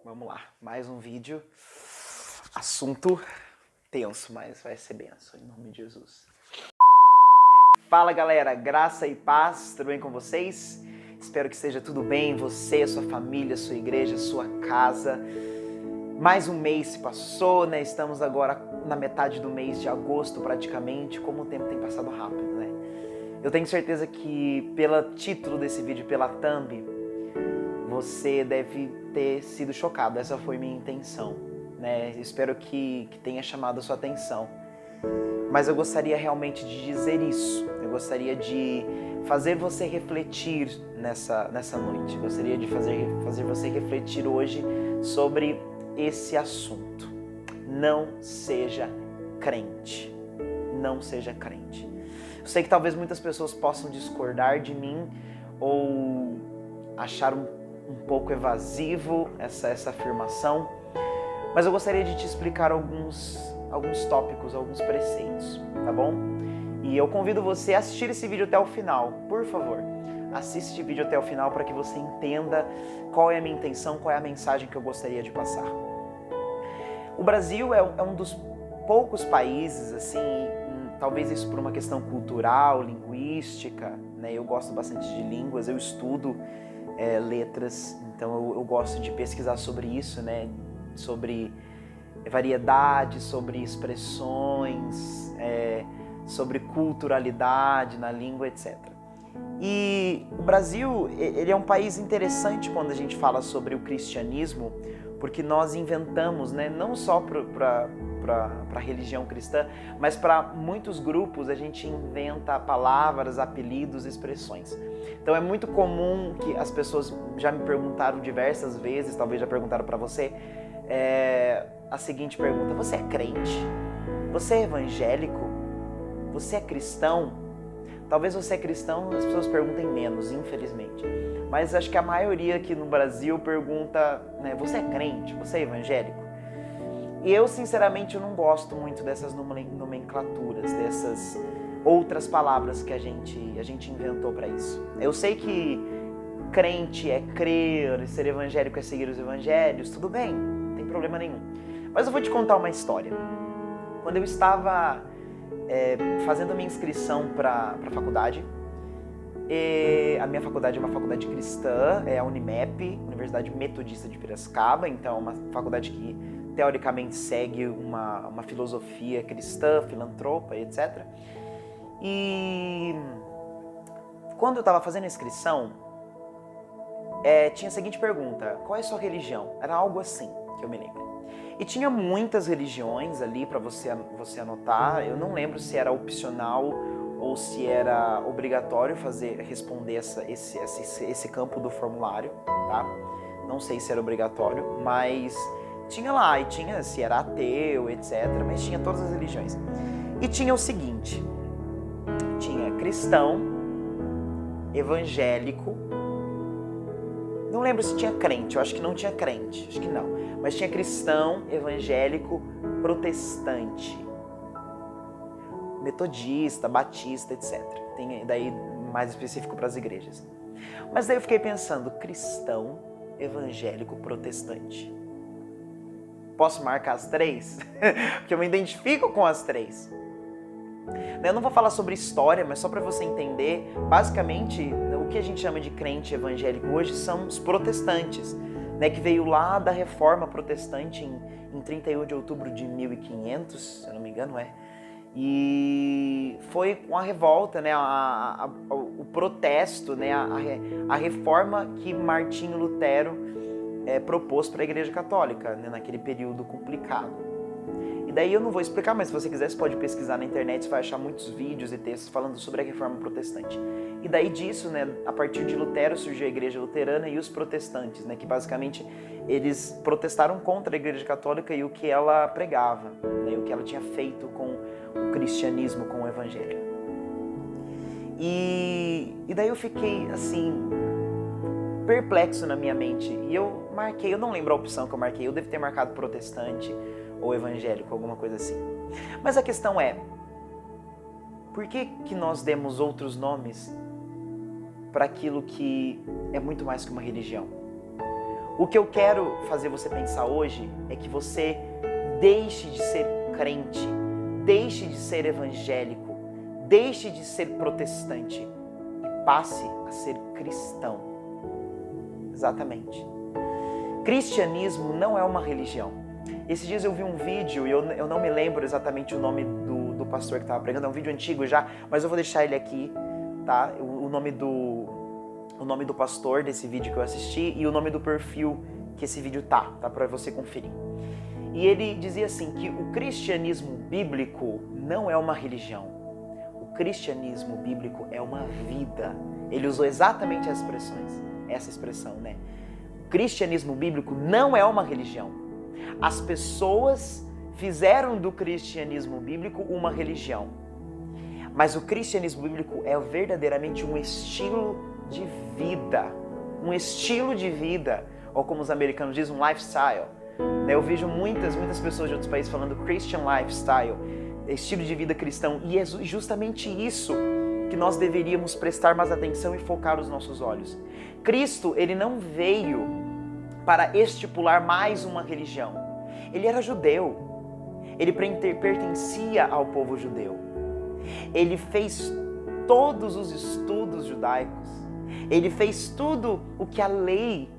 Vamos lá, mais um vídeo. Assunto tenso, mas vai ser benção, em nome de Jesus. Fala galera, graça e paz, tudo bem com vocês? Espero que esteja tudo bem, você, sua família, sua igreja, sua casa. Mais um mês se passou, né? Estamos agora na metade do mês de agosto praticamente, como o tempo tem passado rápido, né? Eu tenho certeza que pelo título desse vídeo, pela thumb, você deve ter sido chocado, essa foi minha intenção, né? Espero que tenha chamado a sua atenção. Mas eu gostaria realmente de dizer isso, eu gostaria de fazer você refletir nessa noite, eu gostaria de fazer você refletir hoje sobre esse assunto. Não seja crente, não seja crente. Eu sei que talvez muitas pessoas possam discordar de mim ou achar um pouco evasivo essa afirmação, mas eu gostaria de te explicar alguns tópicos, alguns preceitos, tá bom? E eu convido você a assistir esse vídeo até o final, por favor. Assiste esse vídeo até o final para que você entenda qual é a minha intenção, qual é a mensagem que eu gostaria de passar. O Brasil é um dos poucos países, assim, talvez isso por uma questão cultural, linguística, né? Eu gosto bastante de línguas, eu estudo letras, então eu gosto de pesquisar sobre isso, né? Sobre variedade, sobre expressões, sobre culturalidade na língua, etc. E o Brasil, ele é um país interessante quando a gente fala sobre o cristianismo, porque nós inventamos, né, não só para a religião cristã, mas para muitos grupos a gente inventa palavras, apelidos, expressões. Então é muito comum que as pessoas já me perguntaram diversas vezes, talvez já perguntaram para você, a seguinte pergunta: você é crente? Você é evangélico? Você é cristão? Talvez você é cristão, as pessoas perguntem menos, infelizmente. Mas acho que a maioria aqui no Brasil pergunta, né, você é crente? Você é evangélico? E eu, sinceramente, eu não gosto muito dessas nomenclaturas, dessas outras palavras que a gente inventou para isso. Eu sei que crente é crer, ser evangélico é seguir os evangelhos, tudo bem, não tem problema nenhum. Mas eu vou te contar uma história. Quando eu estava fazendo a minha inscrição para a faculdade, a minha faculdade é uma faculdade cristã, é a Unimep, Universidade Metodista de Piracicaba, então é uma faculdade que teoricamente segue uma filosofia cristã, filantropa, etc. E quando eu estava fazendo a inscrição, tinha a seguinte pergunta: qual é a sua religião? Era algo assim, que eu me lembro. E tinha muitas religiões ali para você anotar. Eu não lembro se era opcional ou se era obrigatório responder esse campo do formulário, tá? Não sei se era obrigatório, mas tinha lá, e tinha se era ateu, etc. Mas tinha todas as religiões. E tinha o seguinte: tinha cristão, evangélico, não lembro se tinha crente, eu acho que não tinha crente, acho que não. Mas tinha cristão, evangélico, protestante, metodista, batista, etc. Tem daí mais específico para as igrejas. Mas daí eu fiquei pensando, cristão, evangélico, protestante. Posso marcar as três? Porque eu me identifico com as três. Eu não vou falar sobre história, mas só para você entender, basicamente, o que a gente chama de crente evangélico hoje são os protestantes, né, que veio lá da Reforma Protestante em 31 de outubro de 1500, se eu não me engano, e foi com a revolta, né, o protesto, né, a reforma que Martinho Lutero propôs para a Igreja Católica, né, naquele período complicado. E daí eu não vou explicar, mas se você quiser, você pode pesquisar na internet, você vai achar muitos vídeos e textos falando sobre a Reforma Protestante. E daí disso, né, a partir de Lutero surgiu a Igreja Luterana e os protestantes, né, que basicamente eles protestaram contra a Igreja Católica e o que ela pregava, né, o que ela tinha feito com o cristianismo, com o Evangelho. E daí eu fiquei assim, perplexo na minha mente. E eu marquei, eu não lembro a opção que eu marquei, eu devo ter marcado protestante ou evangélico, alguma coisa assim. Mas a questão é, por que nós demos outros nomes para aquilo que é muito mais que uma religião? O que eu quero fazer você pensar hoje é que você deixe de ser crente, deixe de ser evangélico, deixe de ser protestante e passe a ser cristão. Exatamente. Cristianismo não é uma religião. Esses dias eu vi um vídeo, e eu não me lembro exatamente o nome do pastor que estava pregando, é um vídeo antigo já, mas eu vou deixar ele aqui, tá? O nome do pastor desse vídeo que eu assisti e o nome do perfil que esse vídeo tá para você conferir. E ele dizia assim, que o cristianismo bíblico não é uma religião. O cristianismo bíblico é uma vida. Ele usou exatamente essa expressão, né? O cristianismo bíblico não é uma religião. As pessoas fizeram do cristianismo bíblico uma religião. Mas o cristianismo bíblico é verdadeiramente um estilo de vida. Um estilo de vida, ou como os americanos dizem, um lifestyle. Eu vejo muitas pessoas de outros países falando Christian lifestyle, estilo de vida cristão, e é justamente isso que nós deveríamos prestar mais atenção e focar os nossos olhos. Cristo, ele não veio para estipular mais uma religião. Ele era judeu, ele pertencia ao povo judeu. Ele fez todos os estudos judaicos, ele fez tudo o que a lei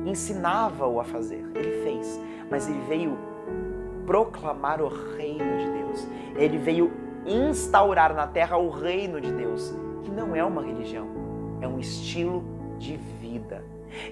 ensinava-o a fazer. Ele fez, mas ele veio proclamar o reino de Deus. Ele veio instaurar na terra o reino de Deus, que não é uma religião, é um estilo de vida.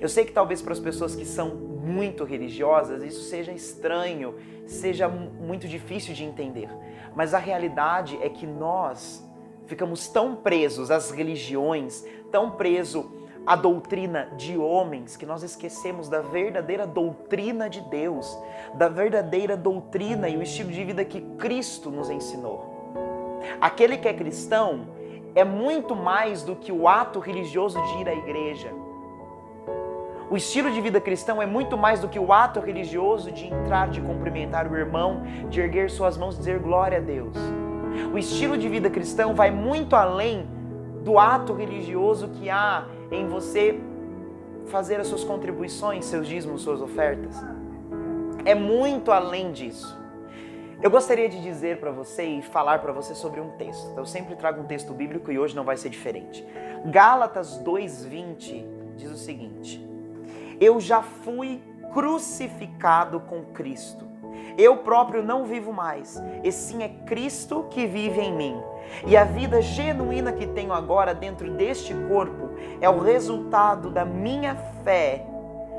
Eu sei que talvez para as pessoas que são muito religiosas isso seja estranho, seja muito difícil de entender, mas a realidade é que nós ficamos tão presos às religiões, tão presos à doutrina de homens, que nós esquecemos da verdadeira doutrina de Deus, da verdadeira doutrina e o estilo de vida que Cristo nos ensinou. Aquele que é cristão é muito mais do que o ato religioso de ir à igreja. O estilo de vida cristão é muito mais do que o ato religioso de entrar, de cumprimentar o irmão, de erguer suas mãos e dizer glória a Deus. O estilo de vida cristão vai muito além do ato religioso que há em você fazer as suas contribuições, seus dízimos, suas ofertas. É muito além disso. Eu gostaria de dizer para você e falar para você sobre um texto. Eu sempre trago um texto bíblico e hoje não vai ser diferente. Gálatas 2:20 diz o seguinte: eu já fui crucificado com Cristo. Eu próprio não vivo mais, e sim é Cristo que vive em mim. E a vida genuína que tenho agora dentro deste corpo é o resultado da minha fé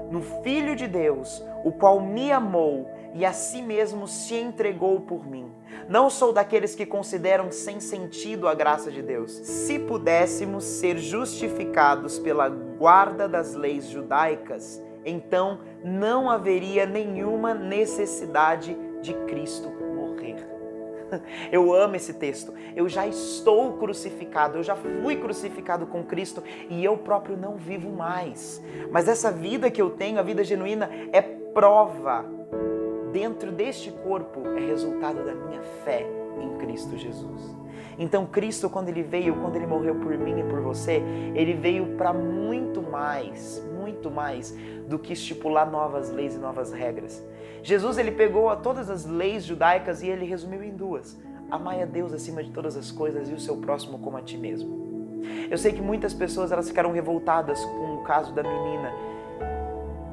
no Filho de Deus, o qual me amou e a si mesmo se entregou por mim. Não sou daqueles que consideram sem sentido a graça de Deus. Se pudéssemos ser justificados pela guarda das leis judaicas, então não haveria nenhuma necessidade de Cristo morrer. Eu amo esse texto. Eu já estou crucificado, eu já fui crucificado com Cristo e eu próprio não vivo mais. Mas essa vida que eu tenho, a vida genuína, é prova. Dentro deste corpo é resultado da minha fé em Cristo Jesus. Então Cristo, quando Ele veio, quando Ele morreu por mim e por você, Ele veio para muito mais do que estipular novas leis e novas regras. Jesus, Ele pegou todas as leis judaicas e Ele resumiu em duas: amai a Deus acima de todas as coisas e o seu próximo como a ti mesmo. Eu sei que muitas pessoas elas ficaram revoltadas com o caso da menina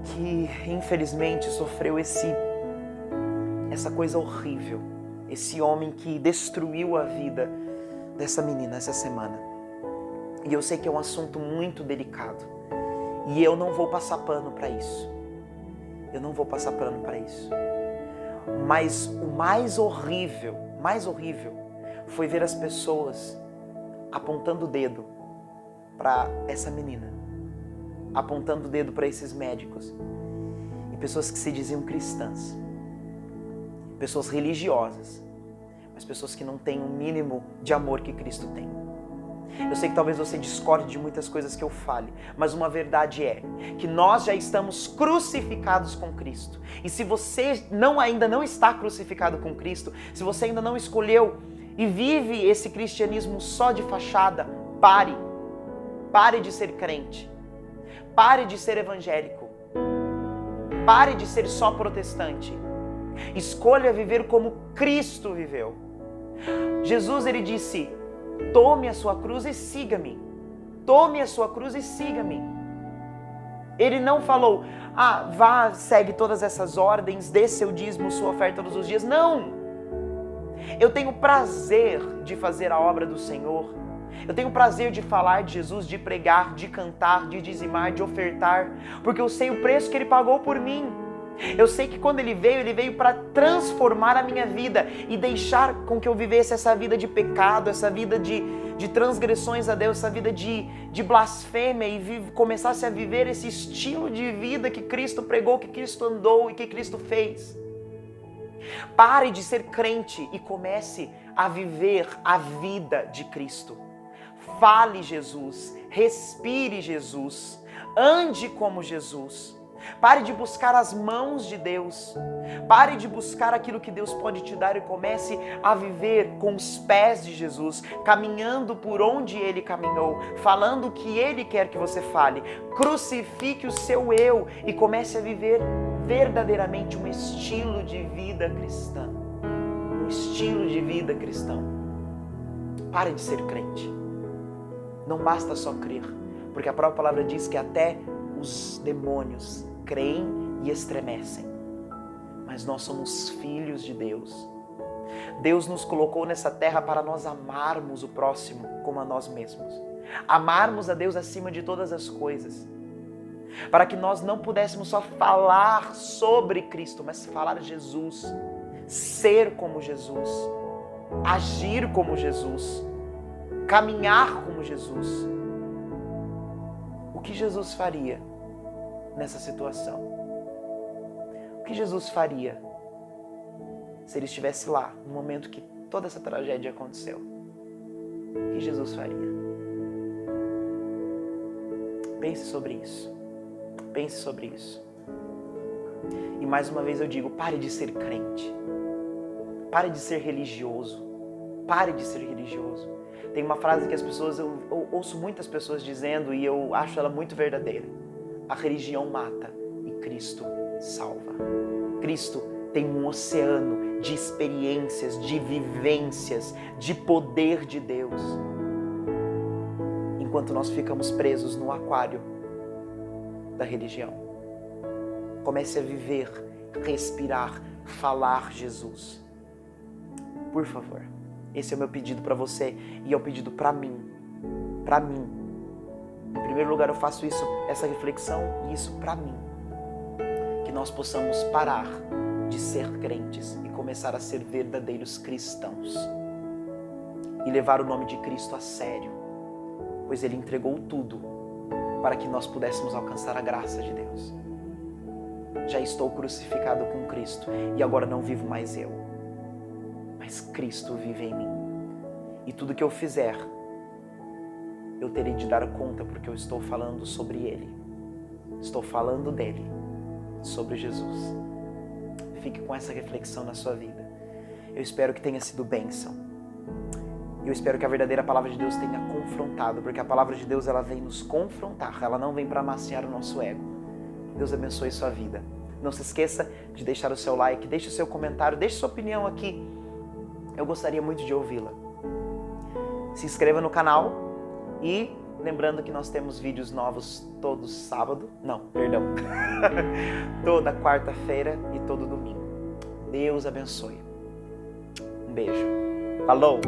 que infelizmente sofreu essa coisa horrível, esse homem que destruiu a vida dessa menina essa semana. E eu sei que é um assunto muito delicado e eu não vou passar pano para isso. Mas o mais horrível foi ver as pessoas apontando o dedo para essa menina, apontando o dedo para esses médicos e pessoas que se diziam cristãs, pessoas religiosas, mas pessoas que não têm o mínimo de amor que Cristo tem. Eu sei que talvez você discorde de muitas coisas que eu fale, mas uma verdade é que nós já estamos crucificados com Cristo. E se você ainda não está crucificado com Cristo, se você ainda não escolheu e vive esse cristianismo só de fachada, pare. Pare de ser crente. Pare de ser evangélico. Pare de ser só protestante. Escolha viver como Cristo viveu. Jesus, ele disse: tome a sua cruz e siga-me. Tome a sua cruz e siga-me. Ele não falou: vá, segue todas essas ordens, dê seu dízimo, sua oferta todos os dias. Não! Eu tenho prazer de fazer a obra do Senhor. Eu tenho prazer de falar de Jesus, de pregar, de cantar, de dizimar, de ofertar, porque eu sei o preço que Ele pagou por mim. Eu sei que quando Ele veio para transformar a minha vida e deixar com que eu vivesse essa vida de pecado, essa vida de transgressões a Deus, essa vida de blasfêmia e começasse a viver esse estilo de vida que Cristo pregou, que Cristo andou e que Cristo fez. Pare de ser crente e comece a viver a vida de Cristo. Fale Jesus, respire Jesus, ande como Jesus. Pare de buscar as mãos de Deus. Pare de buscar aquilo que Deus pode te dar e comece a viver com os pés de Jesus, caminhando por onde Ele caminhou, falando o que Ele quer que você fale. Crucifique o seu eu e comece a viver verdadeiramente um estilo de vida cristã. Um estilo de vida cristão. Pare de ser crente. Não basta só crer, porque a própria palavra diz que até os demônios creem e estremecem. Mas nós somos filhos de Deus. Deus nos colocou nessa terra para nós amarmos o próximo como a nós mesmos. Amarmos a Deus acima de todas as coisas. Para que nós não pudéssemos só falar sobre Cristo, mas falar Jesus. Ser como Jesus. Agir como Jesus. Caminhar como Jesus. O que Jesus faria nessa situação? O que Jesus faria se Ele estivesse lá no momento que toda essa tragédia aconteceu? O que Jesus faria? Pense sobre isso. Pense sobre isso. E mais uma vez eu digo, pare de ser crente. Pare de ser religioso. Pare de ser religioso. Tem uma frase que as pessoas, eu ouço muitas pessoas dizendo e eu acho ela muito verdadeira. A religião mata e Cristo salva. Cristo tem um oceano de experiências, de vivências, de poder de Deus. Enquanto nós ficamos presos no aquário da religião. Comece a viver, respirar, falar Jesus. Por favor. Esse é o meu pedido para você e é o pedido para mim. Para mim. Em primeiro lugar, eu faço essa reflexão e isso para mim. Que nós possamos parar de ser crentes e começar a ser verdadeiros cristãos. E levar o nome de Cristo a sério. Pois Ele entregou tudo para que nós pudéssemos alcançar a graça de Deus. Já estou crucificado com Cristo e agora não vivo mais eu. Mas Cristo vive em mim. E tudo que eu fizer, eu terei de dar conta porque eu estou falando sobre Ele. Estou falando dEle, sobre Jesus. Fique com essa reflexão na sua vida. Eu espero que tenha sido bênção. Eu espero que a verdadeira palavra de Deus tenha confrontado, porque a palavra de Deus ela vem nos confrontar, ela não vem para amaciar o nosso ego. Deus abençoe sua vida. Não se esqueça de deixar o seu like, deixe o seu comentário, deixe sua opinião aqui. Eu gostaria muito de ouvi-la. Se inscreva no canal e lembrando que nós temos vídeos novos todo sábado, toda quarta-feira e todo domingo. Deus abençoe. Um beijo. Falou!